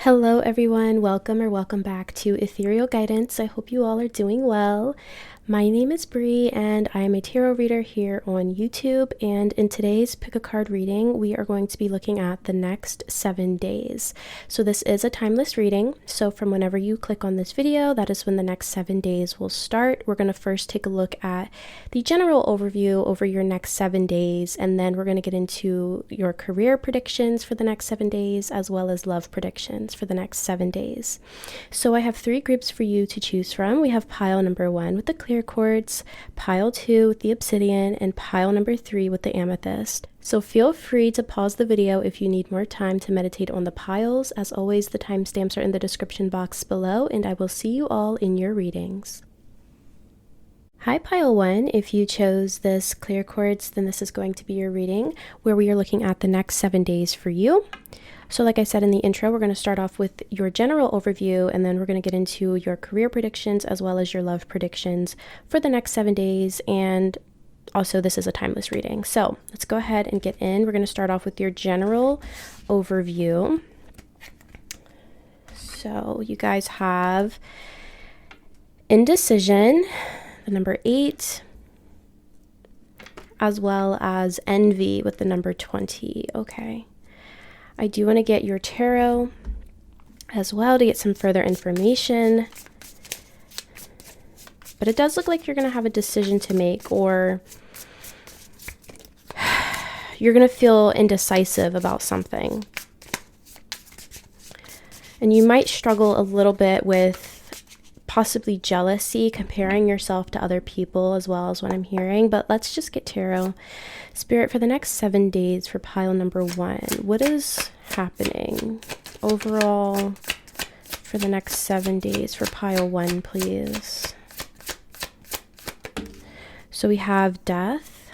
Hello everyone, welcome back to Ethereal Guidance. I hope you all are doing well. My name is Bree and I am a tarot reader here on YouTube, and in today's pick a card reading we are going to be looking at the next 7 days. So this is a timeless reading, so from whenever you click on this video, that is when the next 7 days will start. We're going to first take a look at the general overview over your next 7 days, and then we're going to get into your career predictions for the next 7 days as well as love predictions for the next 7 days. So I have 3 groups for you to choose from. We have pile number 1 with the clear quartz, pile 2 with the obsidian, and pile number 3 with the amethyst. So feel free to pause the video if you need more time to meditate on the piles. As always, the timestamps are in the description box below, and I will see you all in your readings. Hi pile 1, if you chose this clear quartz, then this is going to be your reading where we are looking at the next 7 days for you. So like I said in the intro, we're going to start off with your general overview, and then we're going to get into your career predictions as well as your love predictions for the next 7 days. And also this is a timeless reading. So let's go ahead and get in. We're going to start off with your general overview. So you guys have indecision, the number 8, as well as envy with the number 20. Okay. I do want to get your tarot as well to get some further information. But it does look like you're going to have a decision to make, or you're going to feel indecisive about something. And you might struggle a little bit with possibly jealousy, comparing yourself to other people as well as what I'm hearing. But let's just get tarot. Spirit, for the next 7 days for pile number 1, what is happening overall for the next 7 days for pile 1, please? So we have death.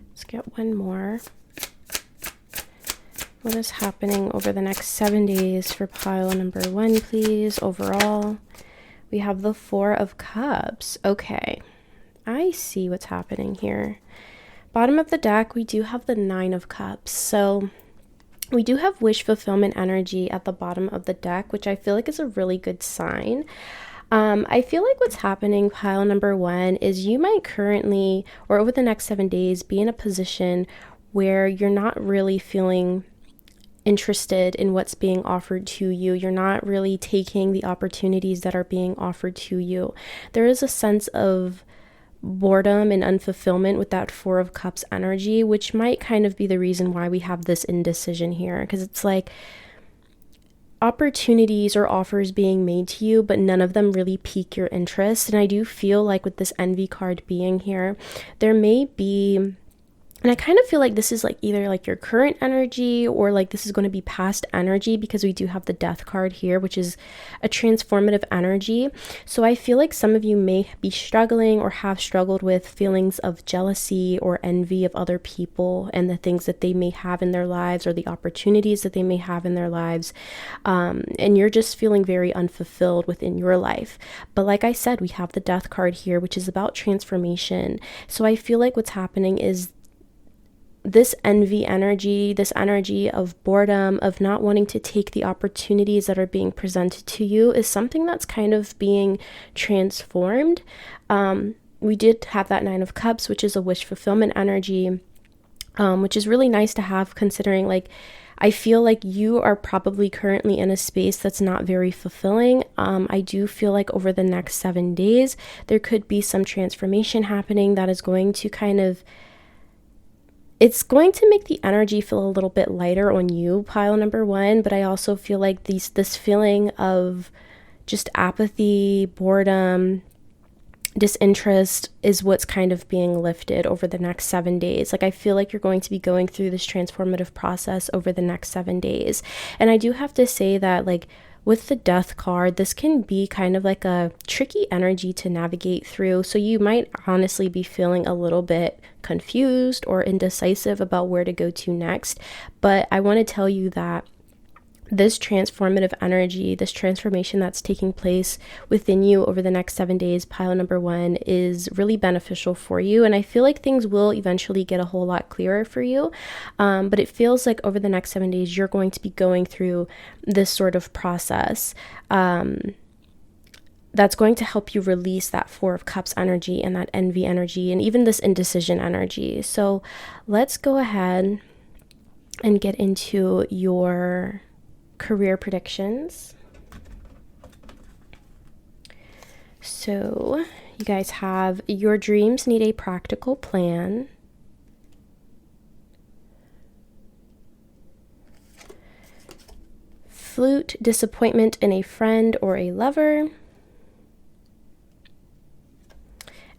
Let's get one more. What is happening over the next 7 days for pile number 1, please, overall? We have the 4 of Cups. Okay, I see what's happening here. Bottom of the deck, we do have the 9 of Cups. So we do have wish fulfillment energy at the bottom of the deck, which I feel like is a really good sign. I feel like what's happening, pile number 1, is you might currently, or over the next 7 days, be in a position where you're not really feeling interested in what's being offered to you. You're not really taking the opportunities that are being offered to you. There is a sense of boredom and unfulfillment with that 4 of Cups energy, which might kind of be the reason why we have this indecision here, because it's like opportunities or offers being made to you, but none of them really pique your interest. And I do feel like with this envy card being here, there may be, and I kind of feel like this is like either like your current energy or like this is going to be past energy, because we do have the death card here, which is a transformative energy. So I feel like some of you may be struggling or have struggled with feelings of jealousy or envy of other people and the things that they may have in their lives or the opportunities that they may have in their lives. And you're just feeling very unfulfilled within your life. But like I said, we have the death card here, which is about transformation. So I feel like what's happening is this envy energy, this energy of boredom, of not wanting to take the opportunities that are being presented to you, is something that's kind of being transformed. We did have that 9 of Cups, which is a wish fulfillment energy, which is really nice to have, considering like I feel like you are probably currently in a space that's not very fulfilling. I do feel like over the next 7 days, there could be some transformation happening that is going to kind of, it's going to make the energy feel a little bit lighter on you, pile number 1, but I also feel like this feeling of just apathy, boredom, disinterest is what's kind of being lifted over the next 7 days. Like I feel like you're going to be going through this transformative process over the next 7 days. And I do have to say that like with the death card, this can be kind of like a tricky energy to navigate through. So you might honestly be feeling a little bit confused or indecisive about where to go to next. But I want to tell you that this transformative energy, this transformation that's taking place within you over the next 7 days, pile number 1, is really beneficial for you. And I feel like things will eventually get a whole lot clearer for you. But it feels like over the next 7 days, you're going to be going through this sort of process. That's going to help you release that 4 of Cups energy and that envy energy and even this indecision energy. So let's go ahead and get into your career predictions. So you guys have, your dreams need a practical plan. Flute, disappointment in a friend or a lover.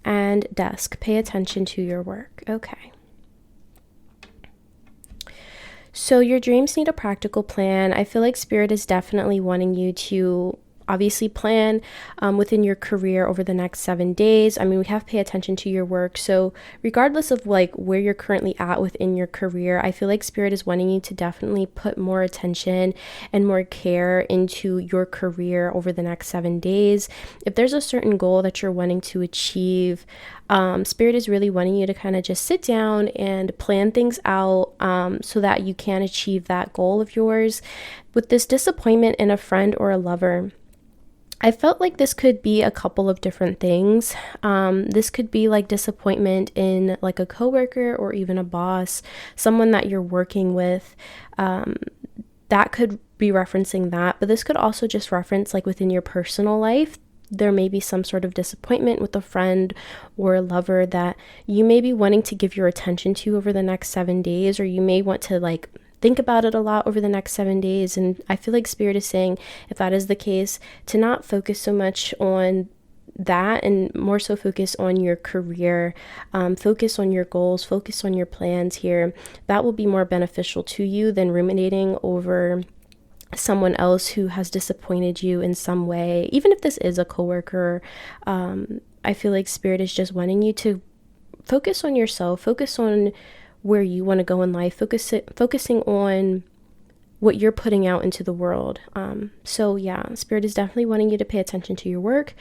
And desk, pay attention to your work. Okay. So your dreams need a practical plan. I feel like Spirit is definitely wanting you to obviously plan within your career over the next 7 days. I mean, we have to pay attention to your work. So regardless of like where you're currently at within your career, I feel like Spirit is wanting you to definitely put more attention and more care into your career over the next 7 days. If there's a certain goal that you're wanting to achieve, Spirit is really wanting you to kind of just sit down and plan things out so that you can achieve that goal of yours. With this disappointment in a friend or a lover, I felt like this could be a couple of different things. This could be like disappointment in like a coworker or even a boss, someone that you're working with. That could be referencing that, but this could also just reference like within your personal life. There may be some sort of disappointment with a friend or a lover that you may be wanting to give your attention to over the next 7 days, or you may want to like think about it a lot over the next 7 days. And I feel like Spirit is saying, if that is the case, to not focus so much on that and more so focus on your career, focus on your goals, focus on your plans here. That will be more beneficial to you than ruminating over someone else who has disappointed you in some way. Even if this is a coworker, I feel like Spirit is just wanting you to focus on yourself, focus on where you want to go in life, focusing on what you're putting out into the world. So yeah, Spirit is definitely wanting you to pay attention to your work,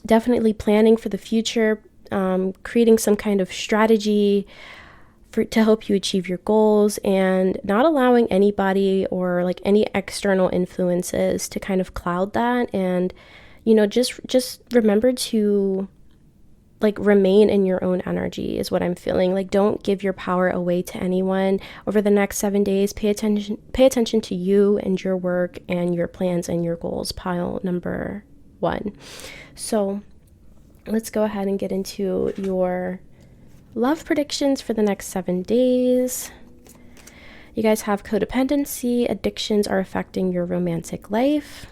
definitely planning for the future, creating some kind of strategy to help you achieve your goals, and not allowing anybody or like any external influences to kind of cloud that. And just remember to like remain in your own energy is what I'm feeling. Like, don't give your power away to anyone over the next 7 days. Pay attention to you and your work and your plans and your goals, pile number 1. So let's go ahead and get into your love predictions for the next 7 days. You guys have codependency, addictions are affecting your romantic life.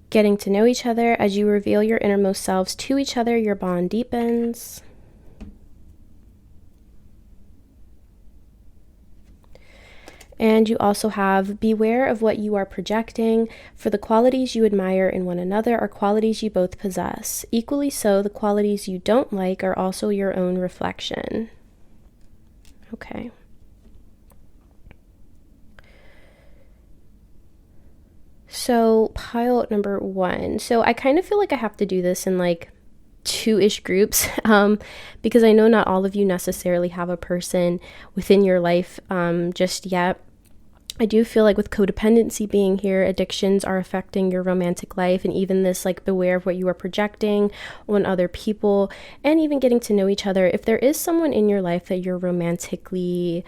Getting to know each other. As you reveal your innermost selves to each other, your bond deepens. And you also have beware of what you are projecting, for the qualities you admire in one another are qualities you both possess. Equally so, the qualities you don't like are also your own reflection. Okay. So pile number 1. So I kind of feel like I have to do this in like 2-ish groups because I know not all of you necessarily have a person within your life just yet. I do feel like with codependency being here, addictions are affecting your romantic life, and even this like beware of what you are projecting on other people, and even getting to know each other. If there is someone in your life that you're romantically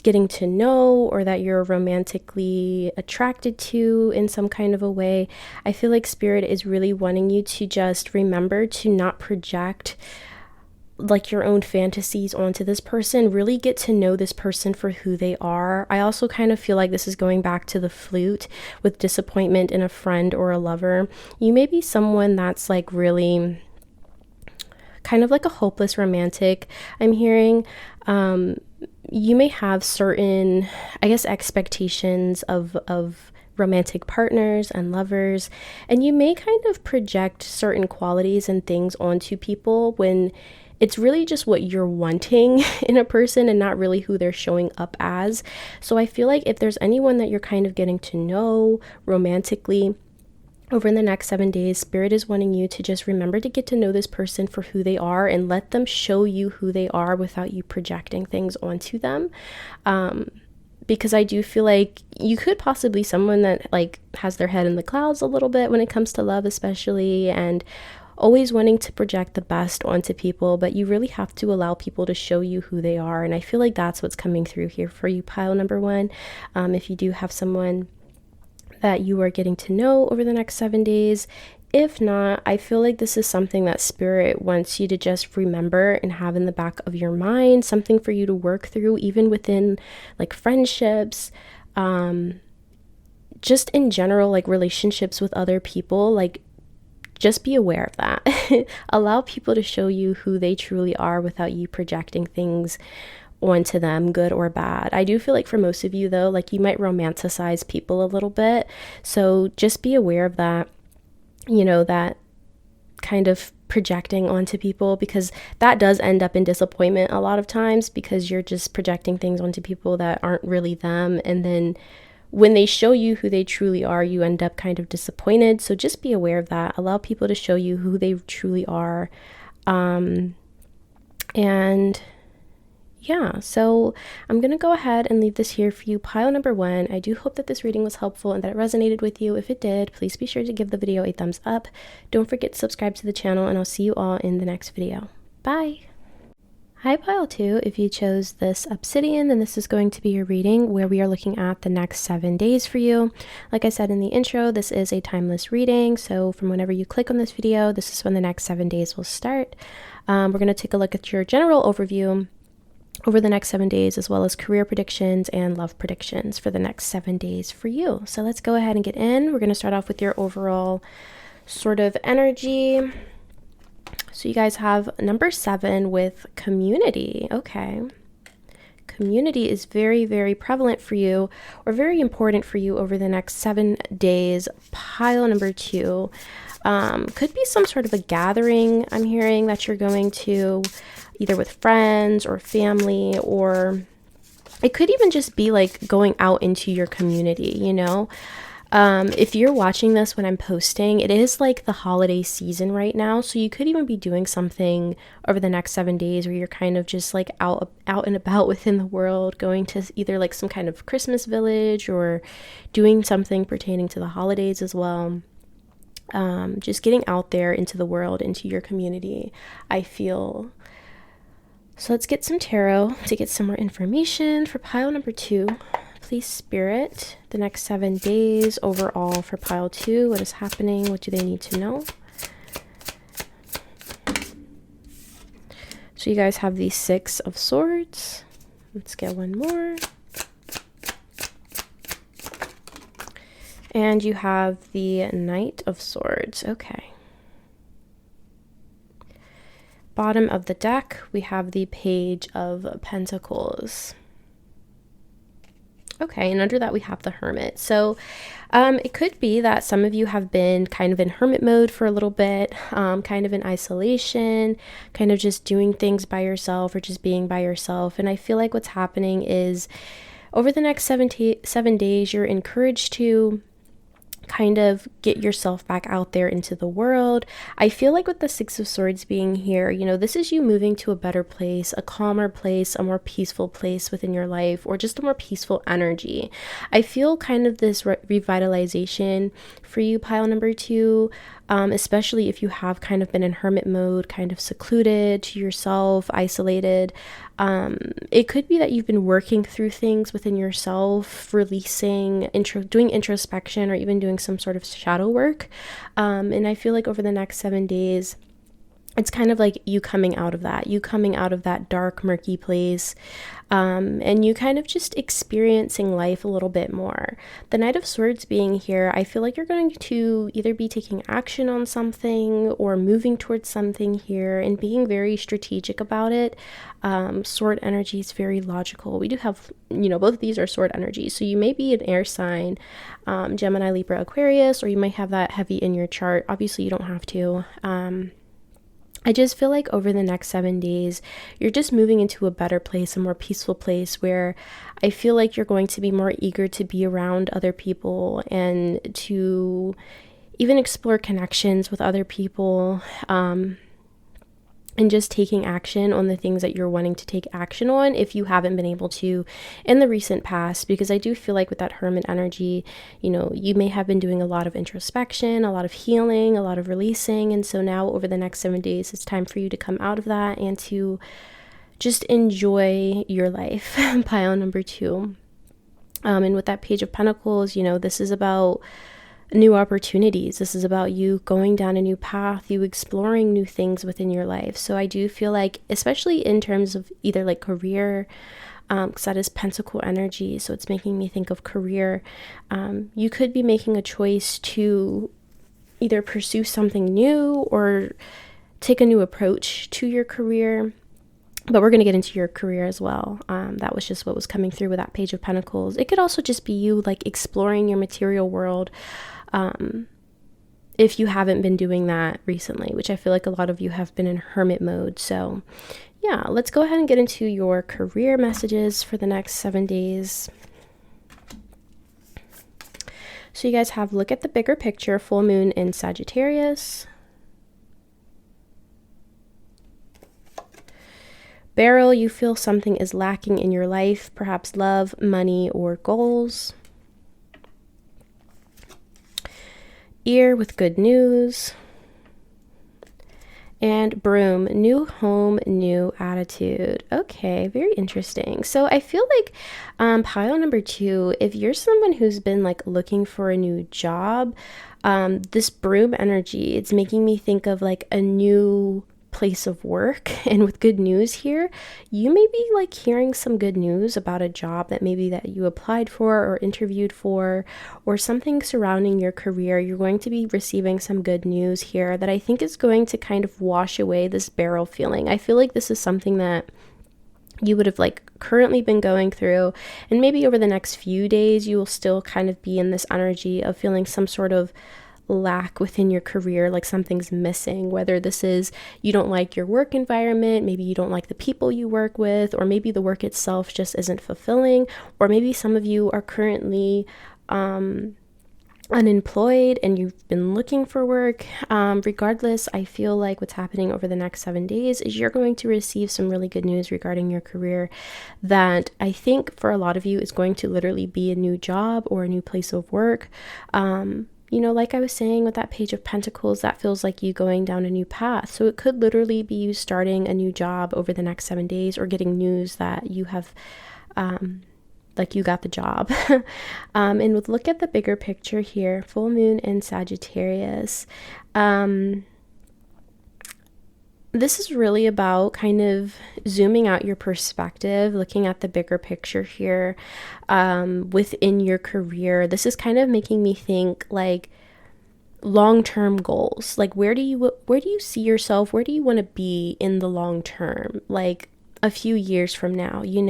getting to know, or that you're romantically attracted to in some kind of a way, I feel like Spirit is really wanting you to just remember to not project like your own fantasies onto this person. Really get to know this person for who they are. I also kind of feel like this is going back to the flute with disappointment in a friend or a lover. You may be someone that's like really kind of like a hopeless romantic, I'm hearing. You may have certain, I guess, expectations of romantic partners and lovers, and you may kind of project certain qualities and things onto people when it's really just what you're wanting in a person and not really who they're showing up as. So I feel like if there's anyone that you're kind of getting to know romantically over the next 7 days, Spirit is wanting you to just remember to get to know this person for who they are and let them show you who they are without you projecting things onto them. Because I do feel like you could possibly someone that like has their head in the clouds a little bit when it comes to love, especially, and always wanting to project the best onto people, but you really have to allow people to show you who they are. And I feel like that's what's coming through here for you, pile number one. If you do have someone that you are getting to know over the next 7 days. If not, I feel like this is something that Spirit wants you to just remember and have in the back of your mind, something for you to work through, even within like friendships, just in general, like relationships with other people. Like, just be aware of that. Allow people to show you who they truly are without you projecting things onto them, good or bad. I do feel like for most of you though, like you might romanticize people a little bit. So just be aware of that, you know, that kind of projecting onto people, because that does end up in disappointment a lot of times because you're just projecting things onto people that aren't really them. And then when they show you who they truly are, you end up kind of disappointed. So just be aware of that. Allow people to show you who they truly are. And yeah, so I'm going to go ahead and leave this here for you, pile number one. I do hope that this reading was helpful and that it resonated with you. If it did, please be sure to give the video a thumbs up. Don't forget to subscribe to the channel, and I'll see you all in the next video. Bye! Hi, pile two. If you chose this obsidian, then this is going to be your reading where we are looking at the next 7 days for you. Like I said in the intro, this is a timeless reading. So from whenever you click on this video, this is when the next 7 days will start. We're going to take a look at your general overview over the next 7 days, as well as career predictions and love predictions for the next 7 days for you. So let's go ahead and get in. We're going to start off with your overall sort of energy. So you guys have number 7 with community. Okay. Community is very, very prevalent for you, or very important for you over the next 7 days. Pile number 2. Could be some sort of a gathering, I'm hearing, that you're going to, either with friends or family, or it could even just be like going out into your community, you know? If you're watching this when I'm posting, it is like the holiday season right now, so you could even be doing something over the next 7 days where you're kind of just like out and about within the world, going to either like some kind of Christmas village or doing something pertaining to the holidays as well. Just getting out there into the world, into your community, I feel. So let's get some tarot to get some more information for pile number 2. Please, Spirit, the next 7 days overall for pile 2. What is happening? What do they need to know? So you guys have the 6 of Swords. Let's get one more. And you have the Knight of Swords. Okay. Bottom of the deck, we have the Page of Pentacles. Okay, and under that we have the Hermit. So it could be that some of you have been kind of in hermit mode for a little bit, kind of in isolation, kind of just doing things by yourself or just being by yourself. And I feel like what's happening is over the next 7 days, you're encouraged to kind of get yourself back out there into the world. I feel like with the 6 of Swords being here, you know, this is you moving to a better place, a calmer place, a more peaceful place within your life, or just a more peaceful energy. I feel kind of this revitalization for you, pile number 2, especially if you have kind of been in hermit mode, kind of secluded to yourself, isolated. It could be that you've been working through things within yourself, releasing, doing introspection, or even doing some sort of shadow work. And I feel like over the next 7 days, it's kind of like you coming out of that dark, murky place, and you kind of just experiencing life a little bit more. The Knight of Swords being here, I feel like you're going to either be taking action on something or moving towards something here and being very strategic about it. Sword energy is very logical. We do have, you know, both of these are sword energies. So you may be an air sign, Gemini, Libra, Aquarius, or you might have that heavy in your chart. Obviously, you don't have to. I just feel like over the next 7 days, you're just moving into a better place, a more peaceful place where I feel like you're going to be more eager to be around other people and to even explore connections with other people. And just taking action on the things that you're wanting to take action on if you haven't been able to in the recent past. Because I do feel like with that Hermit energy, you may have been doing a lot of introspection, a lot of healing, a lot of releasing. And so now over the next 7 days, it's time for you to come out of that and to just enjoy your life. Pile number 2. And with that Page of Pentacles, this is about new opportunities. This is about you going down a new path, you exploring new things within your life. So I do feel like, especially in terms of either like career, because that is Pentacle energy, so it's making me think of career. You could be making a choice to either pursue something new or take a new approach to your career. But we're going to get into your career as well. That was just what was coming through with that Page of Pentacles. It could also just be you like exploring your material world, if you haven't been doing that recently, which I feel like a lot of you have been in hermit mode. So yeah, let's go ahead and get into your career messages for the next 7 days. So you guys have look at the bigger picture, full moon in Sagittarius. Beryl, you feel something is lacking in your life, perhaps love, money, or goals. Ear with good news. And Broom, new home, new attitude. Okay, very interesting. So I feel like pile number 2, if you're someone who's been like looking for a new job, this Broom energy, it's making me think of like a new place of work. And with good news here, you may be like hearing some good news about a job that maybe that you applied for or interviewed for, or something surrounding your career. You're going to be receiving some good news here that I think is going to kind of wash away this Beryl feeling. I feel like this is something that you would have like currently been going through, and maybe over the next few days you will still kind of be in this energy of feeling some sort of lack within your career, like something's missing, whether this is you don't like your work environment, maybe you don't like the people you work with, or maybe the work itself just isn't fulfilling, or maybe some of you are currently unemployed and you've been looking for work. Regardless, I feel like what's happening over the next 7 days is you're going to receive some really good news regarding your career that I think for a lot of you is going to literally be a new job or a new place of work. Like I was saying with that Page of Pentacles, that feels like you going down a new path. So it could literally be you starting a new job over the next 7 days, or getting news that you have, like you got the job. And with look at the bigger picture here, full moon in Sagittarius. This is really about kind of zooming out your perspective, looking at the bigger picture here within your career. This is kind of making me think like long-term goals. Like where do you see yourself? Where do you want to be in the long term? Like a few years from now, you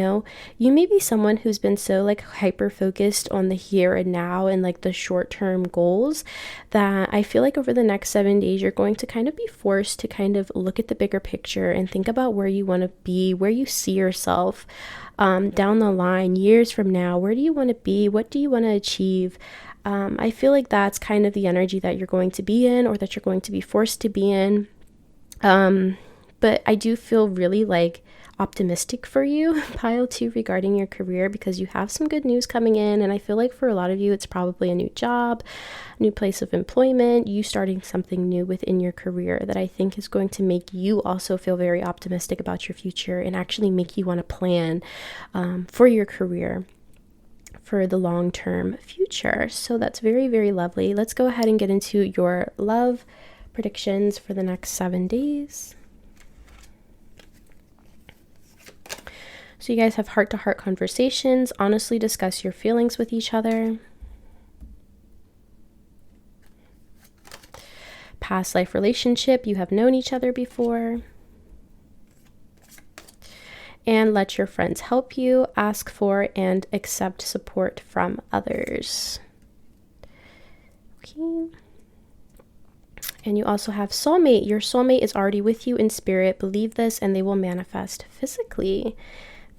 may be someone who's been so like hyper focused on the here and now and like the short-term goals that I feel like over the next 7 days you're going to kind of be forced to kind of look at the bigger picture and think about where you want to be, where you see yourself down the line, years from now. Where do you want to be? What do you want to achieve? I feel like that's kind of the energy that you're going to be in, or that you're going to be forced to be in. But I do feel really like optimistic for you, pile 2, regarding your career, because you have some good news coming in. And I feel like for a lot of you, it's probably a new job, new place of employment, you starting something new within your career that I think is going to make you also feel very optimistic about your future and actually make you want to plan for your career for the long-term future. So that's very, very lovely. Let's go ahead and get into your love predictions for the next 7 days. So you guys have heart-to-heart conversations, honestly discuss your feelings with each other. Past life relationship, you have known each other before. And let your friends help you, ask for and accept support from others. Okay. And you also have soulmate. Your soulmate is already with you in spirit. Believe this and they will manifest physically.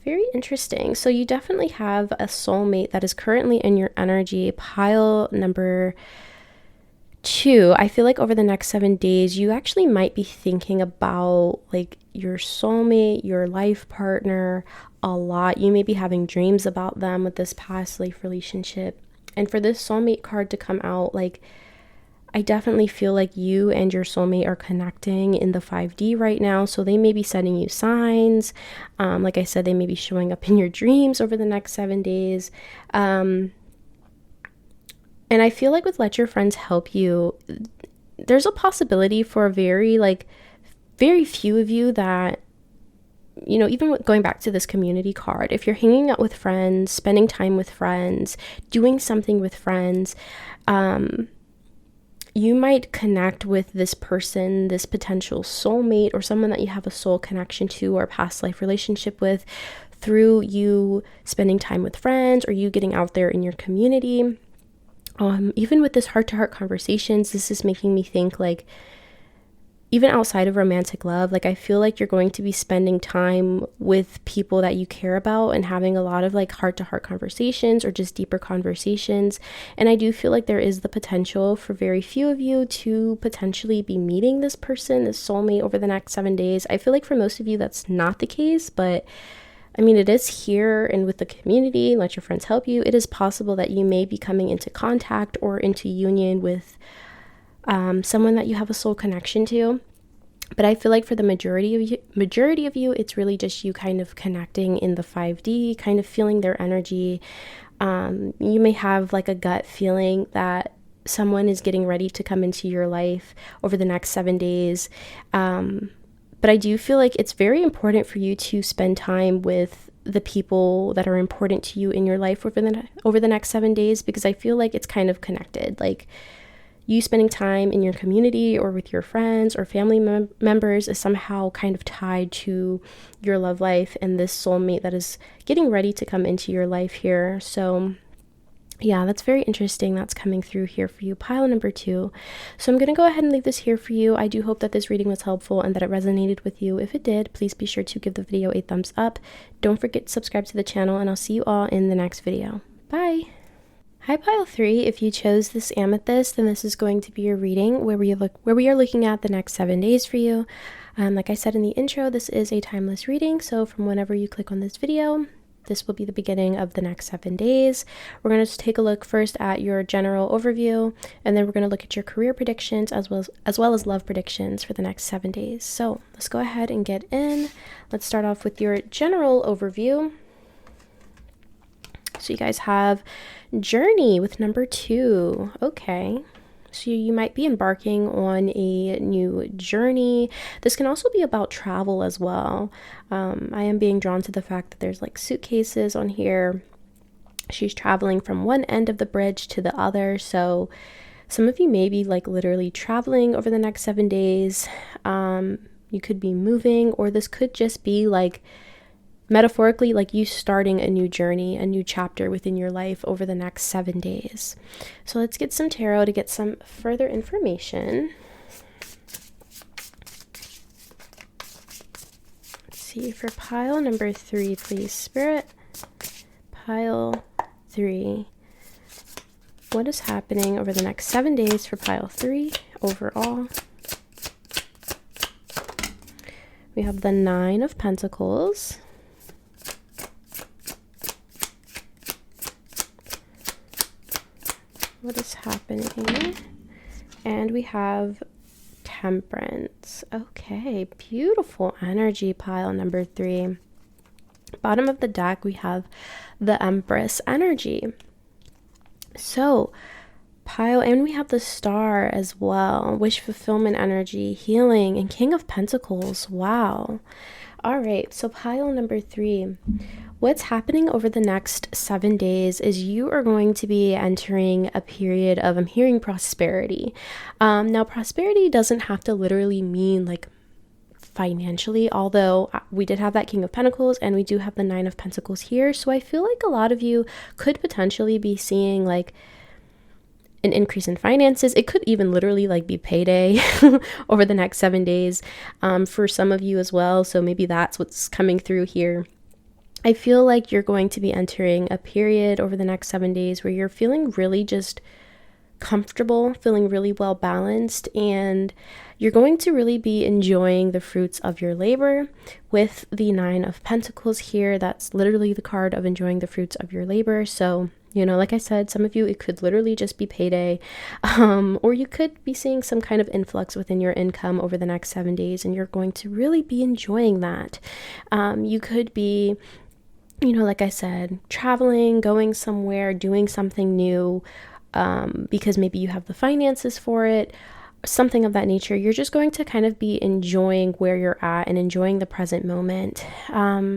Very interesting. So you definitely have a soulmate that is currently in your energy. Pile number 2, I feel like over the next 7 days, you actually might be thinking about like your soulmate, your life partner a lot. You may be having dreams about them with this past life relationship. And for this soulmate card to come out, like, I definitely feel like you and your soulmate are connecting in the 5D right now. So they may be sending you signs. Like I said, they may be showing up in your dreams over the next 7 days. And I feel like with Let Your Friends Help You, there's a possibility for very few of you that, even going back to this community card, if you're hanging out with friends, spending time with friends, doing something with friends, you might connect with this person, this potential soulmate, or someone that you have a soul connection to or past life relationship with through you spending time with friends or you getting out there in your community. Even with this heart-to-heart conversations, this is making me think like, even outside of romantic love, like I feel like you're going to be spending time with people that you care about and having a lot of like heart-to-heart conversations or just deeper conversations. And I do feel like there is the potential for very few of you to potentially be meeting this person, this soulmate, over the next 7 days. I feel like for most of you that's not the case, but I mean, it is here, and with the community, Let Your Friends Help You, it is possible that you may be coming into contact or into union with someone that you have a soul connection to. But I feel like for the majority of you, it's really just you kind of connecting in the 5D, kind of feeling their energy. You may have like a gut feeling that someone is getting ready to come into your life over the next 7 days. But I do feel like it's very important for you to spend time with the people that are important to you in your life over the next 7 days, because I feel like it's kind of connected. Like, you spending time in your community or with your friends or family members is somehow kind of tied to your love life and this soulmate that is getting ready to come into your life here. So yeah, that's very interesting. That's coming through here for you, pile number 2. So I'm going to go ahead and leave this here for you. I do hope that this reading was helpful and that it resonated with you. If it did, please be sure to give the video a thumbs up. Don't forget to subscribe to the channel, and I'll see you all in the next video. Bye! Hi pile 3, if you chose this amethyst, then this is going to be your reading where we are looking at the next 7 days for you. Like I said in the intro, this is a timeless reading, so from whenever you click on this video, this will be the beginning of the next 7 days. We're going to take a look first at your general overview, and then we're going to look at your career predictions as well as love predictions for the next 7 days. So let's go ahead and get in. Let's start off with your general overview. So you guys have journey with number 2. Okay. So you might be embarking on a new journey. This can also be about travel as well. I am being drawn to the fact that there's like suitcases on here. She's traveling from one end of the bridge to the other. So some of you may be like literally traveling over the next 7 days. You could be moving, or this could just be like metaphorically, like you starting a new journey, a new chapter within your life over the next 7 days. So let's get some tarot to get some further information. Let's see for pile number 3, please, Spirit. Pile 3. What is happening over the next 7 days for pile 3 overall? We have the 9 of Pentacles. What is happening? And we have Temperance. Okay, beautiful energy, pile number 3. Bottom of the deck, we have the Empress energy. So, pile, and we have the Star as well. Wish fulfillment energy, healing, and King of Pentacles. Wow. All right, so pile number 3. What's happening over the next 7 days is you are going to be entering a period of, I'm hearing, prosperity. Now, prosperity doesn't have to literally mean like financially, although we did have that King of Pentacles and we do have the 9 of Pentacles here. So I feel like a lot of you could potentially be seeing like an increase in finances. It could even literally like be payday over the next 7 days for some of you as well. So maybe that's what's coming through here. I feel like you're going to be entering a period over the next 7 days where you're feeling really just comfortable, feeling really well balanced, and you're going to really be enjoying the fruits of your labor with the 9 of Pentacles here. That's literally the card of enjoying the fruits of your labor. So, you know, like I said, some of you, it could literally just be payday, or you could be seeing some kind of influx within your income over the next 7 days, and you're going to really be enjoying that. You could be, you know, like I said, traveling, going somewhere, doing something new, because maybe you have the finances for it, something of that nature. You're just going to kind of be enjoying where you're at and enjoying the present moment.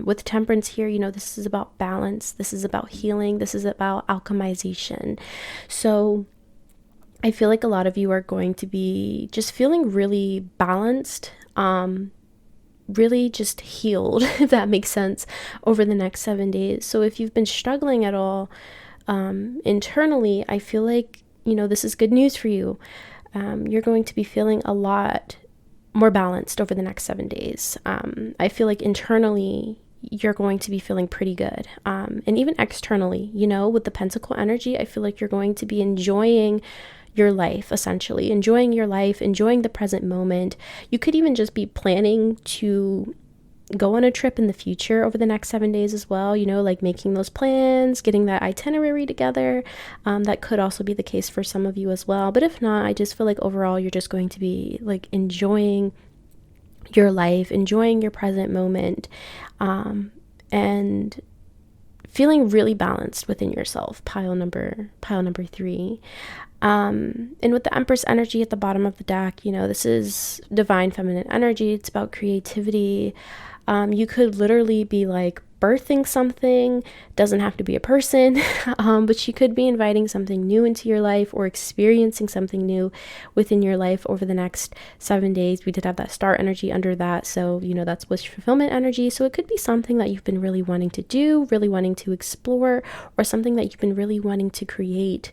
With Temperance here, you know, this is about balance. This is about healing. This is about alchemization. So I feel like a lot of you are going to be just feeling really balanced, really just healed, if that makes sense, over the next 7 days. So if you've been struggling at all, internally, I feel like, you know, this is good news for you. You're going to be feeling a lot more balanced over the next 7 days. I feel like internally, you're going to be feeling pretty good. And even externally, you know, with the Pentacle energy, I feel like you're going to be enjoying your life, essentially, enjoying your life, enjoying the present moment. You could even just be planning to go on a trip in the future over the next 7 days as well, you know, like making those plans, getting that itinerary together. That could also be the case for some of you as well. But if not, I just feel like overall you're just going to be like enjoying your life, enjoying your present moment, and feeling really balanced within yourself. Pile number 3. And with the Empress energy at the bottom of the deck, you know, this is divine feminine energy. It's about creativity. You could literally be like birthing something, doesn't have to be a person, but you could be inviting something new into your life or experiencing something new within your life over the next 7 days. We did have that star energy under that. So, you know, that's wish fulfillment energy. So it could be something that you've been really wanting to do, really wanting to explore, or something that you've been really wanting to create,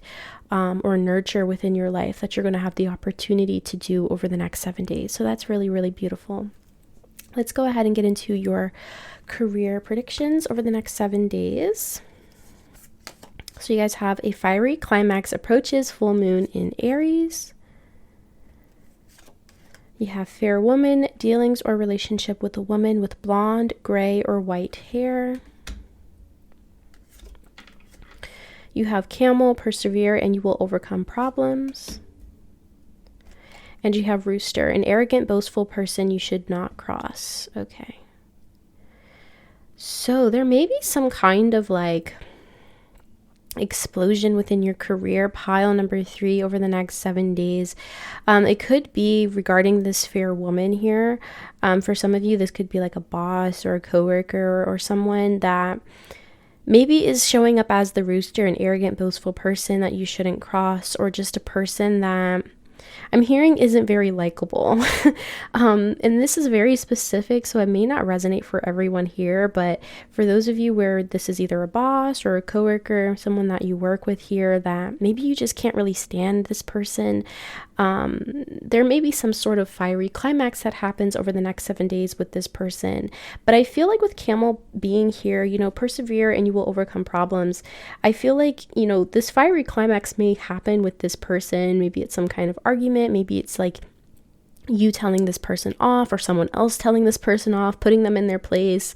or nurture within your life that you're going to have the opportunity to do over the next 7 days. So that's really, really beautiful. Let's go ahead and get into your career predictions over the next 7 days. So you guys have a fiery climax approaches, full moon in Aries. You have fair woman, dealings or relationship with a woman with blonde, gray, or white hair. You have camel, persevere, and you will overcome problems. And you have rooster, an arrogant, boastful person you should not cross. Okay. So there may be some kind of like explosion within your career, pile number 3, over the next 7 days. It could be regarding this fair woman here. For some of you, this could be like a boss or a coworker or someone that maybe is showing up as the rooster, an arrogant, boastful person that you shouldn't cross, or just a person that I'm hearing isn't very likable. And this is very specific, so it may not resonate for everyone here, but for those of you where this is either a boss or a coworker, someone that you work with here that maybe you just can't really stand this person, there may be some sort of fiery climax that happens over the next 7 days with this person. But I feel like with camel being here, you know, persevere and you will overcome problems. I feel like, you know, this fiery climax may happen with this person. Maybe it's some kind of argument. Maybe it's like you telling this person off or someone else telling this person off, putting them in their place,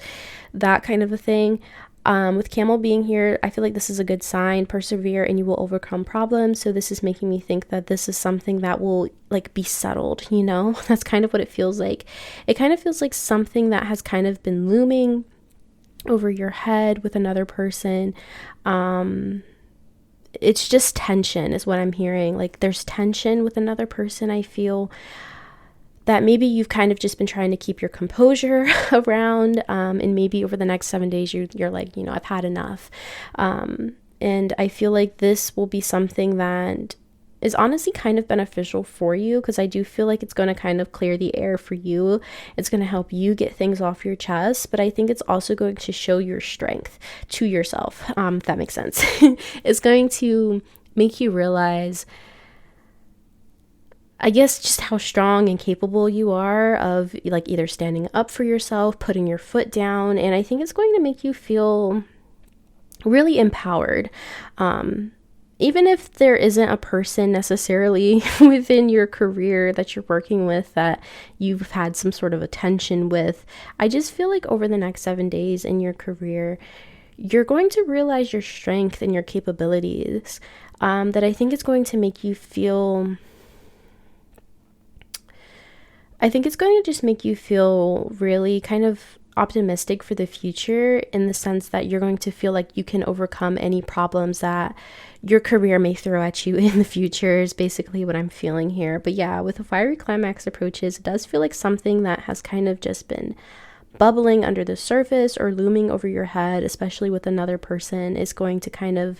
that kind of a thing. With camel being here, I feel like this is a good sign. Persevere and you will overcome problems. So this is making me think that this is something that will like be settled, you know? That's kind of what it feels like. It kind of feels like something that has kind of been looming over your head with another person. It's just tension is what I'm hearing. Like there's tension with another person, I feel, that maybe you've kind of just been trying to keep your composure around, and maybe over the next 7 days you're like, you know, I've had enough. And I feel like this will be something that is honestly kind of beneficial for you, because I do feel like it's going to kind of clear the air for you. It's going to help you get things off your chest, but I think it's also going to show your strength to yourself, if that makes sense. It's going to make you realize, I guess, just how strong and capable you are of like either standing up for yourself, putting your foot down. And I think it's going to make you feel really empowered. Even if there isn't a person necessarily within your career that you're working with that you've had some sort of a tension with, I just feel like over the next 7 days in your career, you're going to realize your strength and your capabilities. That I think it's going to make you feel, I think it's going to just make you feel really kind of optimistic for the future, in the sense that you're going to feel like you can overcome any problems that your career may throw at you in the future, is basically what I'm feeling here. But yeah, with the fiery climax approaches, it does feel like something that has kind of just been bubbling under the surface or looming over your head, especially with another person, is going to kind of,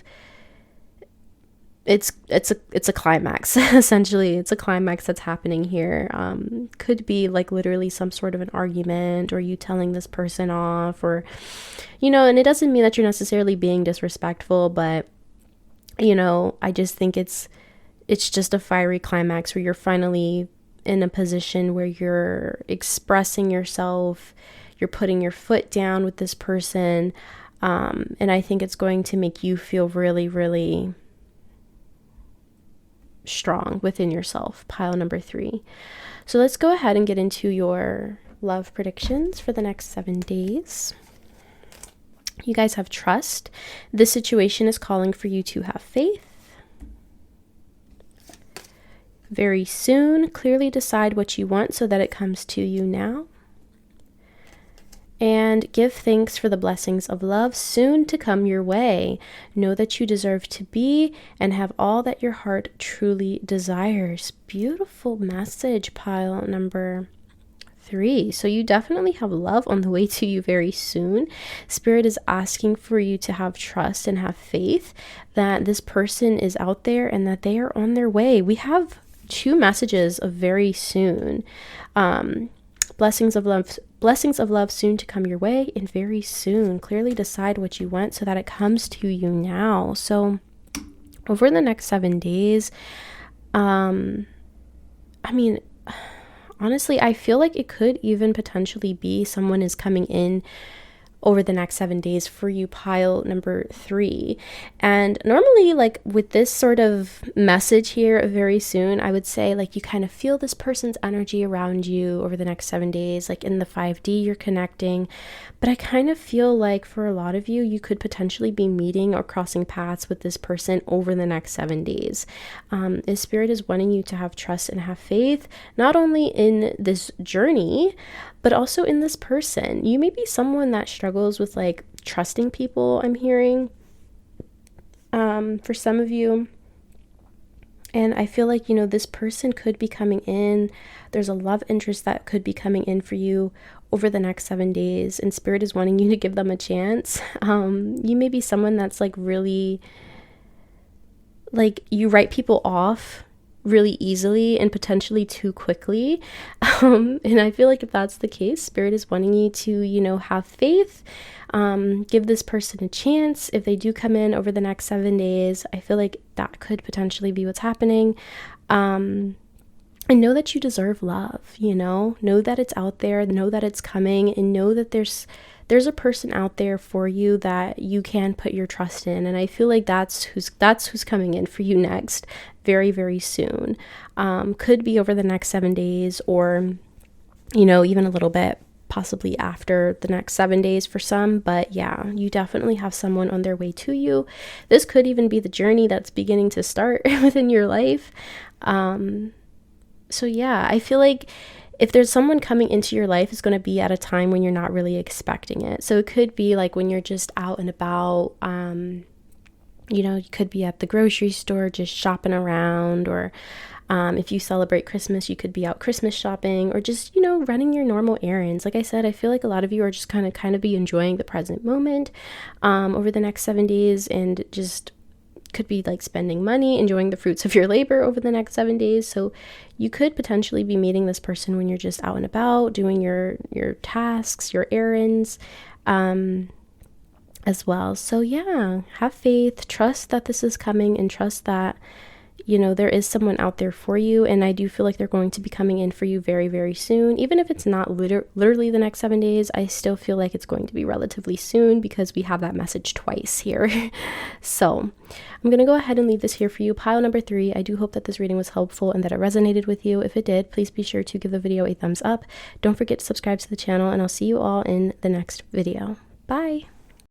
it's a climax. Essentially, it's a climax that's happening here. Could be like literally some sort of an argument, or you telling this person off, or and it doesn't mean that you're necessarily being disrespectful, but I just think it's just a fiery climax where you're finally in a position where you're expressing yourself, you're putting your foot down with this person, and I think it's going to make you feel really, really strong within yourself, pile number 3. So let's go ahead and get into your love predictions for the next 7 days. You guys have trust. This situation is calling for you to have faith. Very soon, clearly decide what you want so that it comes to you now. And give thanks for the blessings of love soon to come your way. Know that you deserve to be and have all that your heart truly desires. Beautiful message, pile number 3. So you definitely have love on the way to you very soon. Spirit is asking for you to have trust and have faith that this person is out there and that they are on their way. We have 2 messages of very soon. Blessings of love soon to come your way, and very soon. Clearly decide what you want so that it comes to you now. So over the next 7 days, honestly, I feel like it could even potentially be someone is coming in over the next 7 days for you, pile number 3. And normally, like with this sort of message here very soon, I would say like you kind of feel this person's energy around you over the next 7 days, like in the 5D you're connecting. But I kind of feel like for a lot of you, you could potentially be meeting or crossing paths with this person over the next 7 days. Spirit is wanting you to have trust and have faith, not only in this journey, but also in this person. You may be someone that struggles with like trusting people, I'm hearing, for some of you. And I feel like, this person could be coming in. There's a love interest that could be coming in for you over the next 7 days. And Spirit is wanting you to give them a chance. You may be someone that's like really, like you write people off really easily and potentially too quickly. And I feel like if that's the case, Spirit is wanting you to, have faith, give this person a chance. If they do come in over the next 7 days, I feel like that could potentially be what's happening. And know that you deserve love, know that it's out there, know that it's coming, and know that there's a person out there for you that you can put your trust in. And I feel like that's who's coming in for you next, very, very soon. Could be over the next 7 days, or, even a little bit possibly after the next 7 days for some. But yeah, you definitely have someone on their way to you. This could even be the journey that's beginning to start within your life. So yeah, I feel like if there's someone coming into your life, it's going to be at a time when you're not really expecting it. So it could be like when you're just out and about, you could be at the grocery store just shopping around, or if you celebrate Christmas, you could be out Christmas shopping, or just, running your normal errands. Like I said, I feel like a lot of you are just kind of be enjoying the present moment over the next 7 days, and just could be like spending money, enjoying the fruits of your labor over the next 7 days. So you could potentially be meeting this person when you're just out and about doing your tasks, your errands. as well. So yeah, have faith, trust that this is coming, and trust that, you know, there is someone out there for you. And I do feel like they're going to be coming in for you very, very soon. Even if it's not literally the next 7 days, I still feel like it's going to be relatively soon because we have that message twice here. So I'm going to go ahead and leave this here for you. Pile number 3. I do hope that this reading was helpful and that it resonated with you. If it did, please be sure to give the video a thumbs up. Don't forget to subscribe to the channel, and I'll see you all in the next video. Bye.